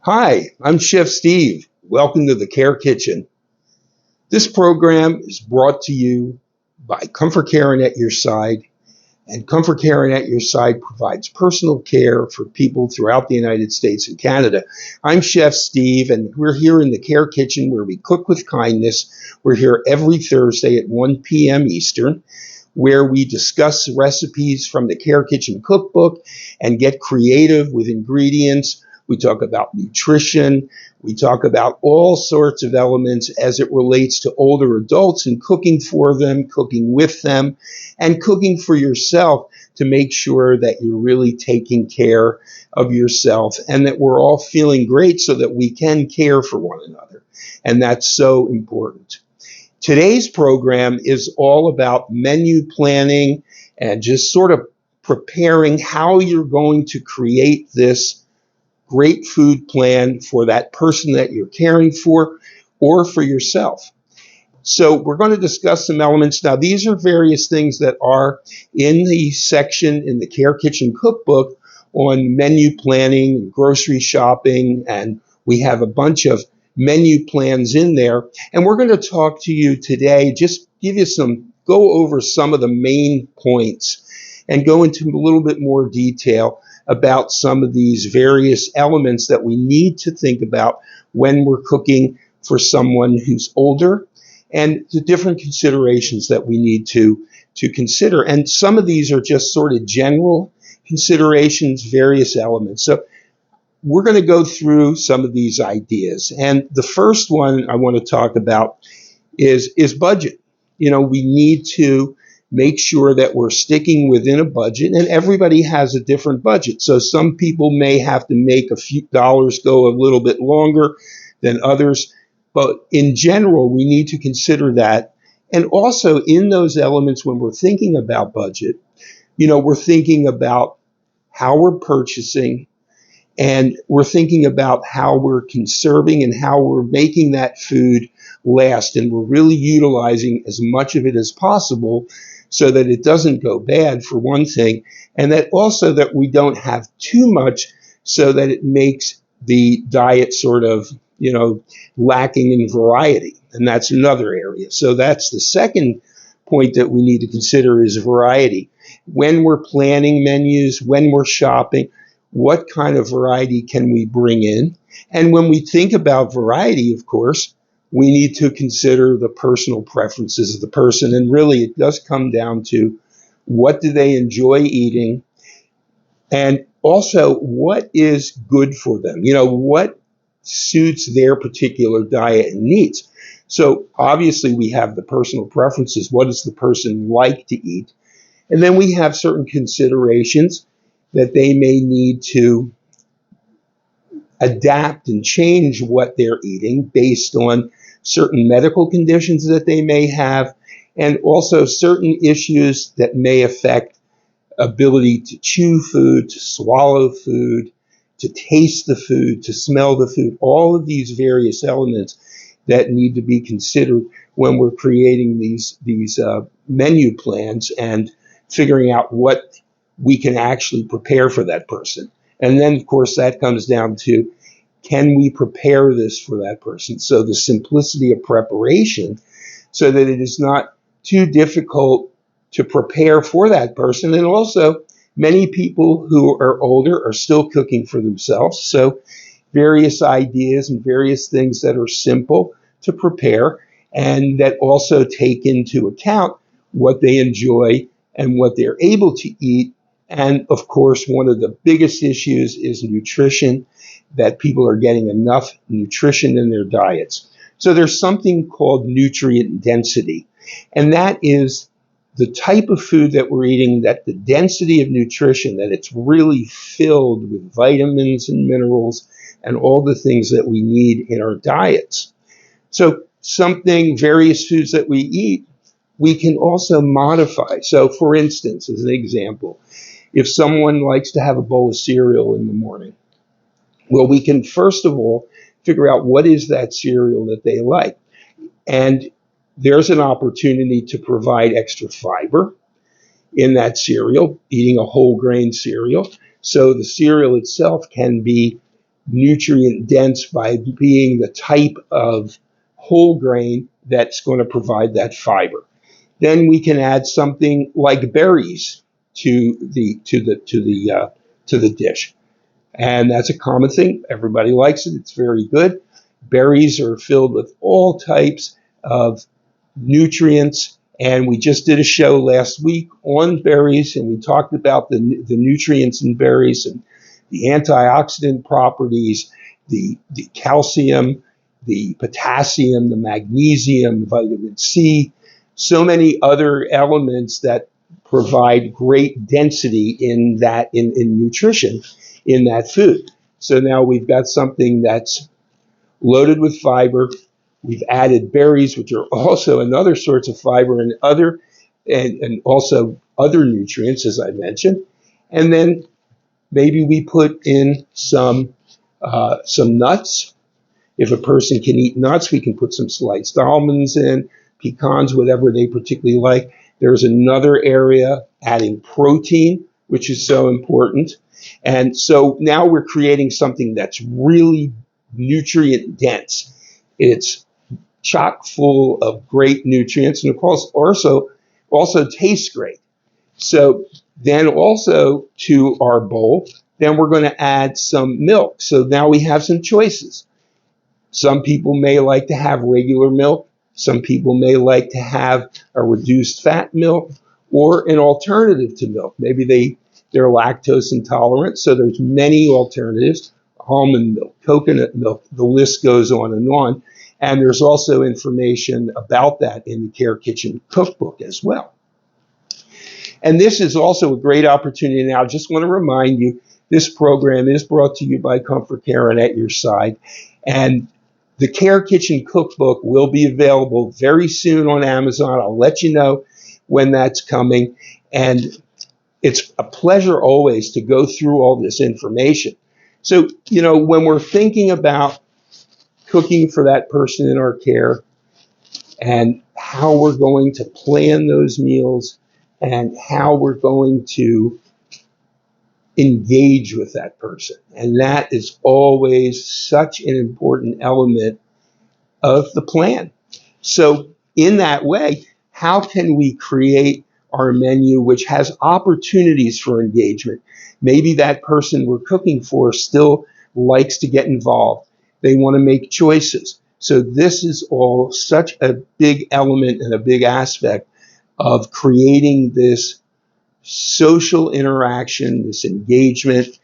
Hi, I'm Chef Steve. Welcome to the Care Kitchen. This program is brought to you by ComForCare and At Your Side. And ComForCare and At Your Side provides personal care for people throughout the United States and Canada. I'm Chef Steve, and we're here in the Care Kitchen where we cook with kindness. We're here every Thursday at 1 p.m. Eastern, where we discuss recipes from the Care Kitchen cookbook and get creative with ingredients. We talk about nutrition. We talk about all sorts of elements as it relates to older adults and cooking for them, cooking with them, and cooking for yourself to make sure that you're really taking care of yourself and that we're all feeling great so that we can care for one another. And that's so important. Today's program is all about menu planning and just sort of preparing how you're going to create this great food plan for that person that you're caring for or for yourself. So we're going to discuss some elements. Now, these are various things that are in the section in the Care Kitchen cookbook on menu planning, grocery shopping, and we have a bunch of menu plans in there. And we're going to talk to you today, just go over some of the main points and go into a little bit more detail about some of these various elements that we need to think about when we're cooking for someone who's older and the different considerations that we need to consider. And some of these are just sort of general considerations, various elements. So we're going to go through some of these ideas. And the first one I want to talk about is budget. We need to make sure that we're sticking within a budget, and everybody has a different budget. So some people may have to make a few dollars go a little bit longer than others. But in general, we need to consider that. And also in those elements, when we're thinking about budget, we're thinking about how we're purchasing, and we're thinking about how we're conserving and how we're making that food last. And we're really utilizing as much of it as possible so that it doesn't go bad, for one thing, and that also that we don't have too much so that it makes the diet sort of, lacking in variety. And that's another area. So that's the second point that we need to consider is variety. When we're planning menus, when we're shopping, what kind of variety can we bring in? And when we think about variety, of course, we need to consider the personal preferences of the person. And really, it does come down to what do they enjoy eating? And also, what is good for them? What suits their particular diet and needs? So obviously, we have the personal preferences. What does the person like to eat? And then we have certain considerations that they may need to adapt and change what they're eating based on certain medical conditions that they may have, and also certain issues that may affect ability to chew food, to swallow food, to taste the food, to smell the food, all of these various elements that need to be considered when we're creating these menu plans and figuring out what we can actually prepare for that person. And then, of course, that comes down to, can we prepare this for that person? So the simplicity of preparation so that it is not too difficult to prepare for that person. And also, many people who are older are still cooking for themselves. So various ideas and various things that are simple to prepare and that also take into account what they enjoy and what they're able to eat. And of course, one of the biggest issues is nutrition, that people are getting enough nutrition in their diets. So there's something called nutrient density, and that is the type of food that we're eating, that the density of nutrition, that it's really filled with vitamins and minerals and all the things that we need in our diets. So various foods that we eat, we can also modify. So for instance, as an example, if someone likes to have a bowl of cereal in the morning, well, we can first of all figure out what is that cereal that they like. And there's an opportunity to provide extra fiber in that cereal, eating a whole grain cereal. So the cereal itself can be nutrient dense by being the type of whole grain that's going to provide that fiber. Then we can add something like berries to the dish, and that's a common thing. Everybody likes it. It's very good. Berries are filled with all types of nutrients, and we just did a show last week on berries, and we talked about the nutrients in berries and the antioxidant properties, the calcium, the potassium, the magnesium, vitamin C, so many other elements that provide great density in nutrition in that food. So now we've got something that's loaded with fiber. We've added berries, which are also another source of fiber and also other nutrients, as I mentioned. And then maybe we put in some nuts. If a person can eat nuts, we can put some sliced almonds in, pecans, whatever they particularly like. There's another area, adding protein, which is so important. And so now we're creating something that's really nutrient dense. It's chock full of great nutrients, and of course also tastes great. So then also to our bowl, then we're going to add some milk. So now we have some choices. Some people may like to have regular milk. Some people may like to have a reduced fat milk or an alternative to milk. Maybe they're lactose intolerant, so there's many alternatives. Almond milk, coconut milk, the list goes on. And there's also information about that in the Care Kitchen cookbook as well. And this is also a great opportunity. Now, I just want to remind you, this program is brought to you by ComForCare and At Your Side. And the Care Kitchen cookbook will be available very soon on Amazon. I'll let you know when that's coming. And it's a pleasure always to go through all this information. So, when we're thinking about cooking for that person in our care and how we're going to plan those meals and how we're going to engage with that person. And that is always such an important element of the plan. So in that way, how can we create our menu which has opportunities for engagement? Maybe that person we're cooking for still likes to get involved. They want to make choices. So this is all such a big element and a big aspect of creating this social interaction, this engagement.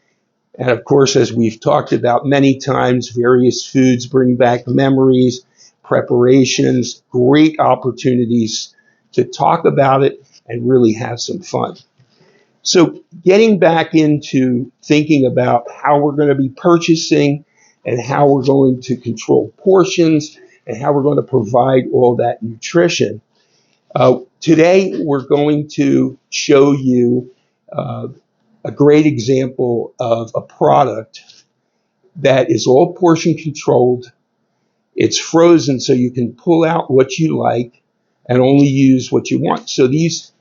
And of course, as we've talked about many times, various foods bring back memories, preparations, great opportunities to talk about it and really have some fun. So getting back into thinking about how we're going to be purchasing and how we're going to control portions and how we're going to provide all that nutrition. Today, we're going to show you a great example of a product that is all portion controlled. It's frozen, so you can pull out what you like and only use what you want. So these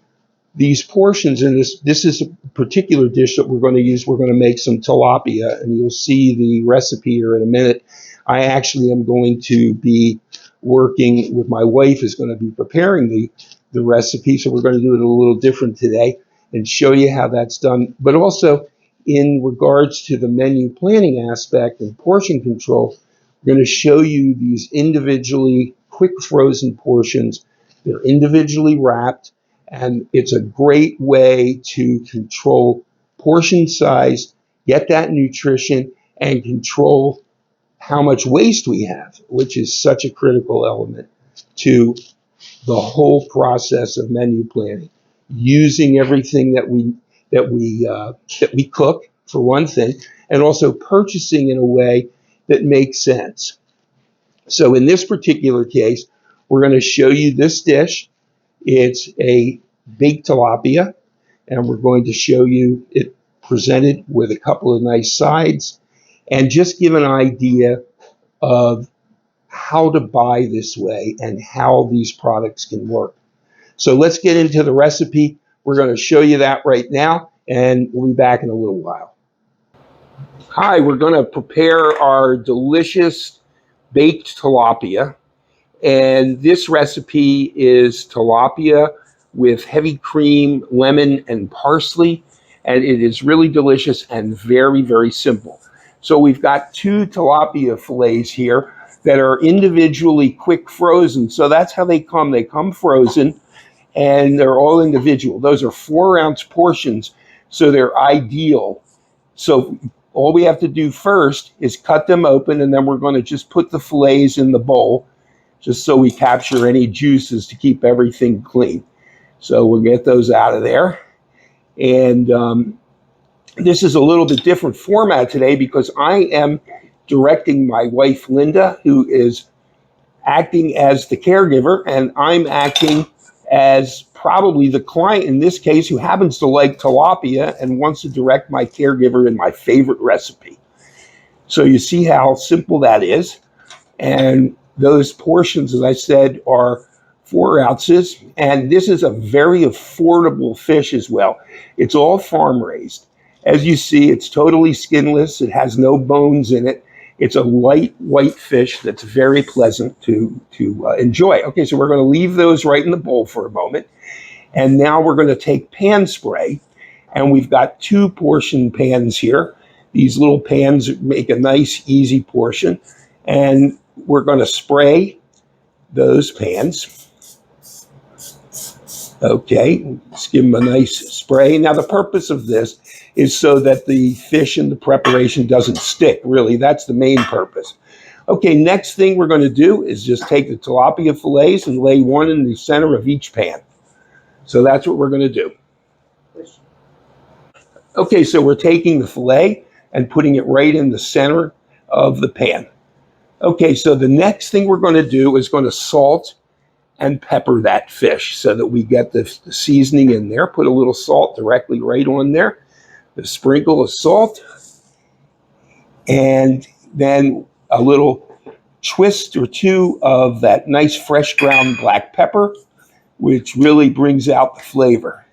portions, and this is a particular dish that we're going to use. We're going to make some tilapia, and you'll see the recipe here in a minute. I actually am going to be working with my wife, is going to be preparing the recipe, so we're going to do it a little different today and show you how that's done. But also, in regards to the menu planning aspect and portion control, we're going to show you these individually quick frozen portions. They're individually wrapped, and it's a great way to control portion size, get that nutrition, and control how much waste we have, which is such a critical element to the whole process of menu planning. Using everything that we cook, for one thing, and also purchasing in a way that makes sense. So in this particular case, we're going to show you this dish. It's a baked tilapia, and we're going to show you it presented with a couple of nice sides and just give an idea of how to buy this way and how these products can work. So let's get into the recipe. We're going to show you that right now, and we'll be back in a little while. Hi, we're going to prepare our delicious baked tilapia. And this recipe is tilapia with heavy cream, lemon, and parsley. And it is really delicious and very, very simple. So we've got two tilapia fillets here that are individually quick frozen. So that's how they come. They come frozen and they're all individual. Those are 4-ounce portions. So they're ideal. So all we have to do first is cut them open, and then we're going to just put the fillets in the bowl just so we capture any juices to keep everything clean. So we'll get those out of there. And this is a little bit different format today because I am directing my wife, Linda, who is acting as the caregiver, and I'm acting as probably the client in this case who happens to like tilapia and wants to direct my caregiver in my favorite recipe. So you see how simple that is. And those portions, as I said, are 4 ounces. And this is a very affordable fish as well. It's all farm raised. As you see, it's totally skinless. It has no bones in it. It's a light white fish that's very pleasant to enjoy. Okay, so we're going to leave those right in the bowl for a moment. And now we're going to take pan spray. And we've got 2 portion pans here. These little pans make a nice, easy portion. And we're going to spray those pans. Okay, just give them a nice spray. Now, the purpose of this is so that the fish in the preparation doesn't stick. Really, that's the main purpose. Okay, next thing we're going to do is just take the tilapia fillets and lay one in the center of each pan. So that's what we're going to do. Okay, so we're taking the fillet and putting it right in the center of the pan. Okay, so the next thing we're going to do is going to salt and pepper that fish so that we get the seasoning in there. Put a little salt directly right on there, a sprinkle of salt, and then a little twist or two of that nice fresh ground black pepper, which really brings out the flavor.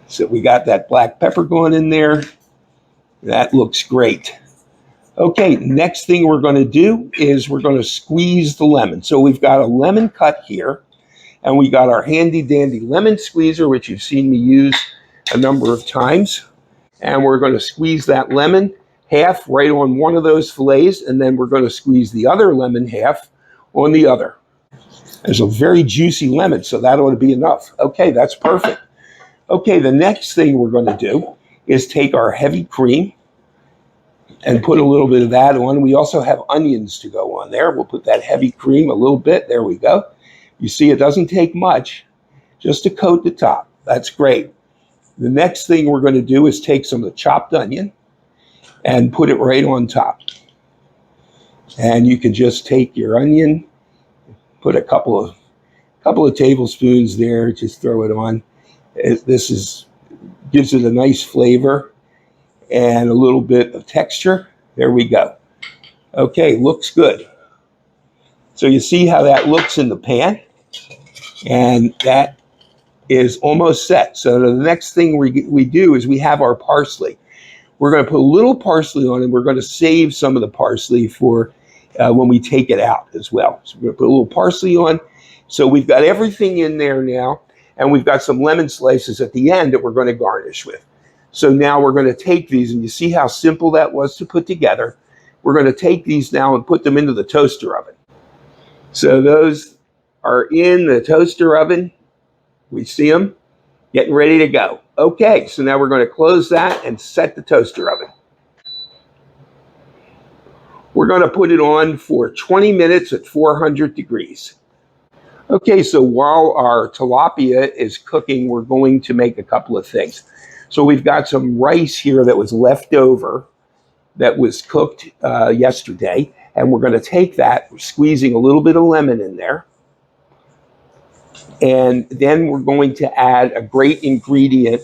So we got that black pepper going in there. That looks great. Okay, next thing we're going to do is we're going to squeeze the lemon. So we've got a lemon cut here, and we got our handy dandy lemon squeezer, which you've seen me use a number of times. And we're going to squeeze that lemon half right on one of those fillets, and then we're going to squeeze the other lemon half on the other. There's a very juicy lemon, so that ought to be enough. Okay, that's perfect. Okay, the next thing we're going to do is take our heavy cream and put a little bit of that on. We also have onions to go on there. We'll put that heavy cream a little bit. There we go. You see, it doesn't take much just to coat the top. That's great. The next thing we're going to do is take some of the chopped onion and put it right on top. And you can just take your onion, put a couple of tablespoons there, just throw it on. This gives it a nice flavor and a little bit of texture. There we go. Okay, looks good. So you see how that looks in the pan, and that is almost set. So the next thing we do is we have our parsley. We're going to put a little parsley on, and we're going to save some of the parsley for when we take it out as well. So we're going to put a little parsley on. So we've got everything in there now, and we've got some lemon slices at the end that we're going to garnish with. So now we're going to take these, and you see how simple that was to put together. We're going to take these now and put them into the toaster oven. So those are in the toaster oven. We see them getting ready to go. Okay, so now we're going to close that and set the toaster oven. We're going to put it on for 20 minutes at 400 degrees. Okay, so while our tilapia is cooking, we're going to make a couple of things. So we've got some rice here that was left over that was cooked yesterday, and we're going to take that, we're squeezing a little bit of lemon in there, and then we're going to add a great ingredient.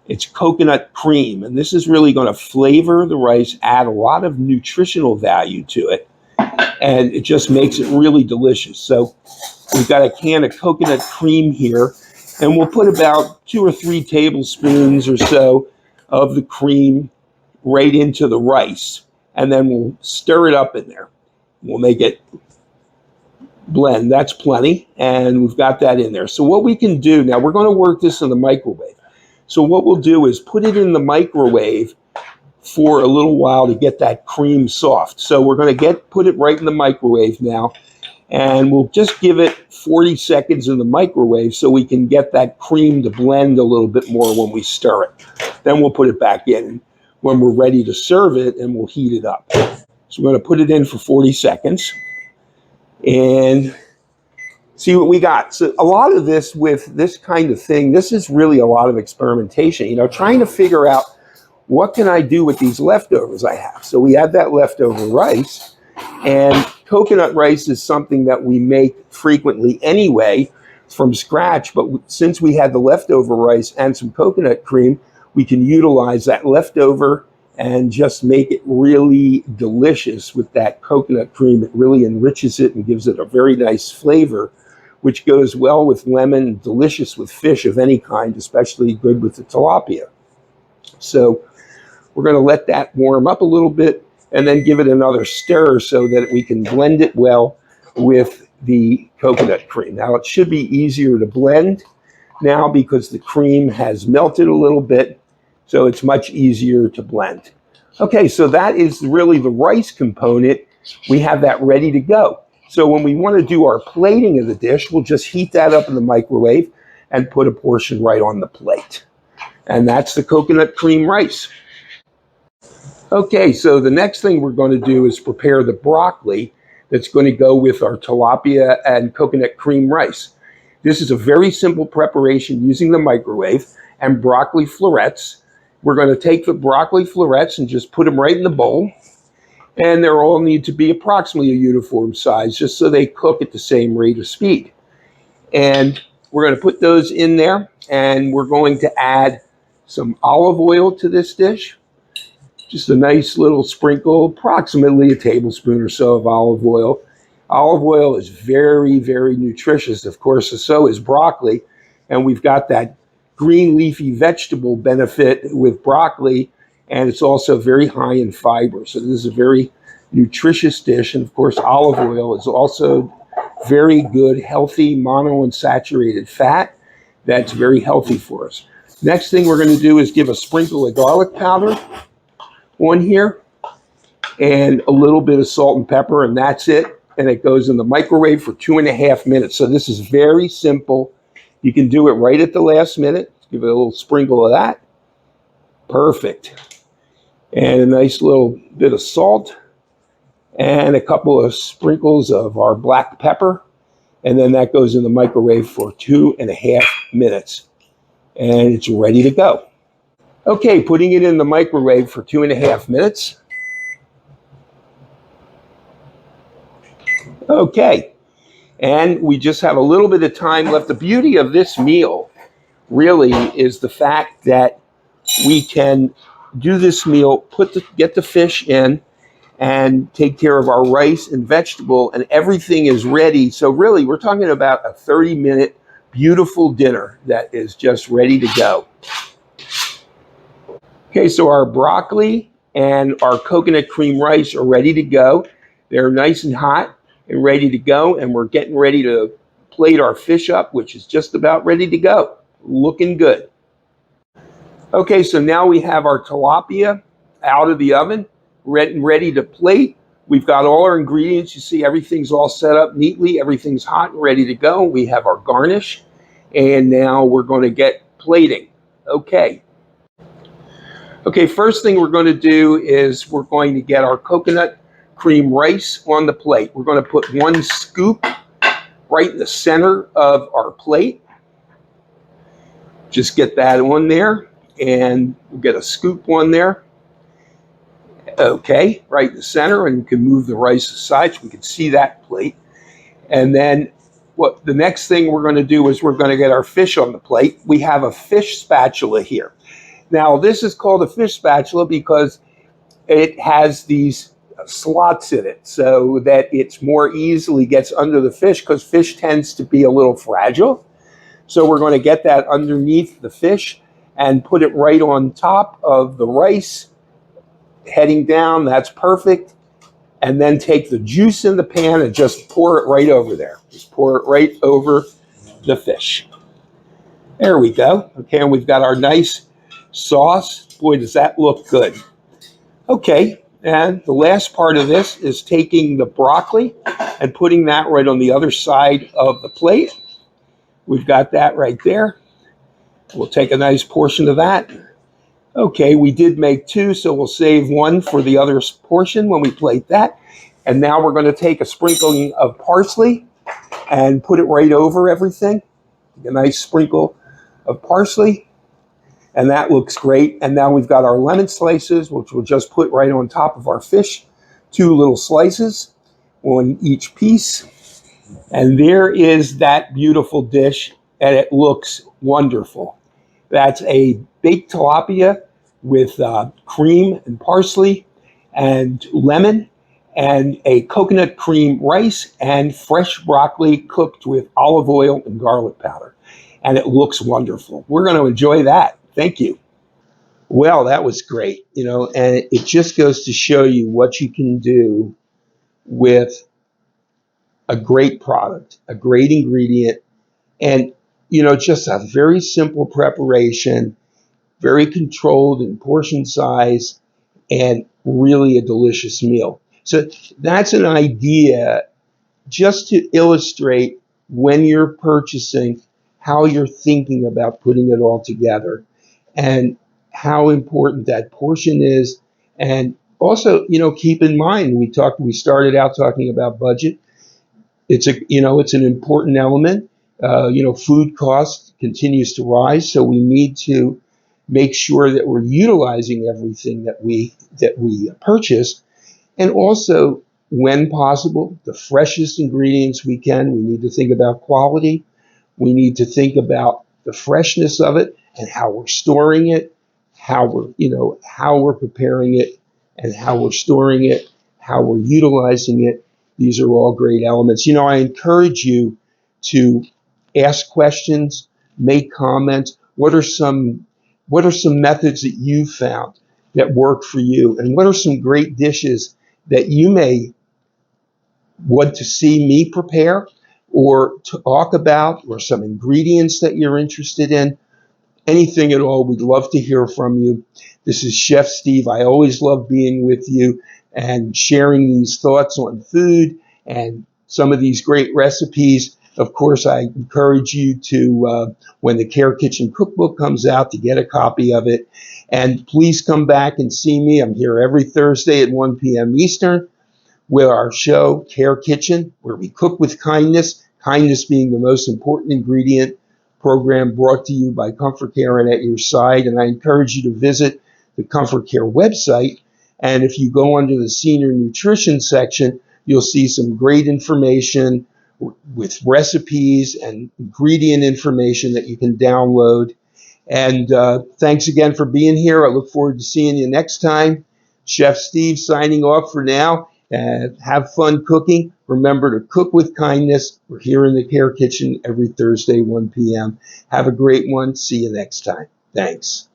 It's coconut cream, and this is really going to flavor the rice, add a lot of nutritional value to it, and it just makes it really delicious. So we've got a can of coconut cream here, and we'll put about 2 or 3 tablespoons or so of the cream right into the rice, and then we'll stir it up in there. We'll make it blend. That's plenty, and we've got that in there. So what we can do now, we're going to work this in the microwave. So what we'll do is put it in the microwave for a little while to get that cream soft. So we're going to put it right in the microwave now, and we'll just give it 40 seconds in the microwave so we can get that cream to blend a little bit more when we stir it. Then we'll put it back in when we're ready to serve it, and we'll heat it up. So we're going to put it in for 40 seconds and see what we got. So a lot of this with this kind of thing, this is really a lot of experimentation, trying to figure out what can I do with these leftovers I have. So we have that leftover rice, and coconut rice is something that we make frequently anyway from scratch, but since we had the leftover rice and some coconut cream, we can utilize that leftover and just make it really delicious with that coconut cream. It really enriches it and gives it a very nice flavor, which goes well with lemon, delicious with fish of any kind, especially good with the tilapia. So we're going to let that warm up a little bit and then give it another stir so that we can blend it well with the coconut cream. Now it should be easier to blend now because the cream has melted a little bit, so it's much easier to blend. Okay, so that is really the rice component. We have that ready to go. So when we want to do our plating of the dish, we'll just heat that up in the microwave and put a portion right on the plate. And that's the coconut cream rice. Okay, so the next thing we're going to do is prepare the broccoli that's going to go with our tilapia and coconut cream rice. This is a very simple preparation using the microwave and broccoli florets. We're going to take the broccoli florets and just put them right in the bowl. And they all need to be approximately a uniform size, just so they cook at the same rate of speed. And we're going to put those in there, and we're going to add some olive oil to this dish. Just a nice little sprinkle, approximately a tablespoon or so of olive oil. Olive oil is very, very nutritious, of course, so is broccoli. And we've got that green leafy vegetable benefit with broccoli, and it's also very high in fiber. So this is a very nutritious dish. And of course, olive oil is also very good, healthy monounsaturated fat that's very healthy for us. Next thing we're going to do is give a sprinkle of garlic powder on here and a little bit of salt and pepper, and that's it. And it goes in the microwave for 2.5 minutes. So this is very simple. You can do it right at the last minute. Give it a little sprinkle of that. Perfect. And a nice little bit of salt and a couple of sprinkles of our black pepper. And then that goes in the microwave for 2.5 minutes. And it's ready to go. Okay, putting it in the microwave for 2.5 minutes. Okay, and we just have a little bit of time left. The beauty of this meal really is the fact that we can do this meal, get the fish in, and take care of our rice and vegetable, and everything is ready. So really, we're talking about a 30-minute beautiful dinner that is just ready to go. Okay, so our broccoli and our coconut cream rice are ready to go. They're nice and hot and ready to go, and we're getting ready to plate our fish up, which is just about ready to go. Looking good. Okay, so now we have our tilapia out of the oven, ready to plate. We've got all our ingredients. You see everything's all set up neatly. Everything's hot and ready to go. We have our garnish, and now we're going to get plating. Okay, first thing we're going to do is we're going to get our coconut cream rice on the plate. We're going to put 1 scoop right in the center of our plate. Just get that on there, and we'll get a scoop on there. Okay, right in the center, and you can move the rice aside so we can see that plate. And then the next thing we're going to do is we're going to get our fish on the plate. We have a fish spatula here. Now, this is called a fish spatula because it has these slots in it so that it's more easily gets under the fish, because fish tends to be a little fragile. So we're going to get that underneath the fish and put it right on top of the rice heading down. That's perfect. And then take the juice in the pan and just pour it right over there. Just pour it right over the fish. There we go. Okay, and we've got our nice sauce. Boy, does that look good. Okay, and the last part of this is taking the broccoli and putting that right on the other side of the plate. We've got that right there. We'll take a nice portion of that. Okay, we did make two, so we'll save one for the other portion when we plate that. And now we're going to take a sprinkling of parsley and put it right over everything. A nice sprinkle of parsley, and that looks great. And now we've got our lemon slices, which we'll just put right on top of our fish. 2 little slices on each piece. And there is that beautiful dish, and it looks wonderful. That's a baked tilapia with cream and parsley and lemon, and a coconut cream rice and fresh broccoli cooked with olive oil and garlic powder. And it looks wonderful. We're going to enjoy that. Thank you. Well, that was great, and it just goes to show you what you can do with a great product, a great ingredient, and, just a very simple preparation, very controlled in portion size, and really a delicious meal. So that's an idea just to illustrate when you're purchasing how you're thinking about putting it all together and how important that portion is. And also, keep in mind, we started out talking about budget. It's an important element. Food cost continues to rise, so we need to make sure that we're utilizing everything that we purchase, and also, when possible, the freshest ingredients we can. We need to think about quality. We need to think about the freshness of it and how we're storing it, how we're preparing it, and how we're storing it, how we're utilizing it. These are all great elements. I encourage you to ask questions, make comments. What are some methods that you found that work for you? And what are some great dishes that you may want to see me prepare or talk about, or some ingredients that you're interested in? Anything at all, we'd love to hear from you. This is Chef Steve. I always love being with you and sharing these thoughts on food and some of these great recipes. Of course, I encourage you to, when the Care Kitchen Cookbook comes out, to get a copy of it. And please come back and see me. I'm here every Thursday at 1 p.m. Eastern with our show, Care Kitchen, where we cook with kindness, kindness being the most important ingredient. Program brought to you by ComForCare and at your side. And I encourage you to visit the ComForCare website. And if you go under the senior nutrition section, you'll see some great information with recipes and ingredient information that you can download. And thanks again for being here. I look forward to seeing you next time. Chef Steve signing off for now. Have fun cooking. Remember to cook with kindness. We're here in the Care Kitchen every Thursday, 1 p.m. Have a great one. See you next time. Thanks.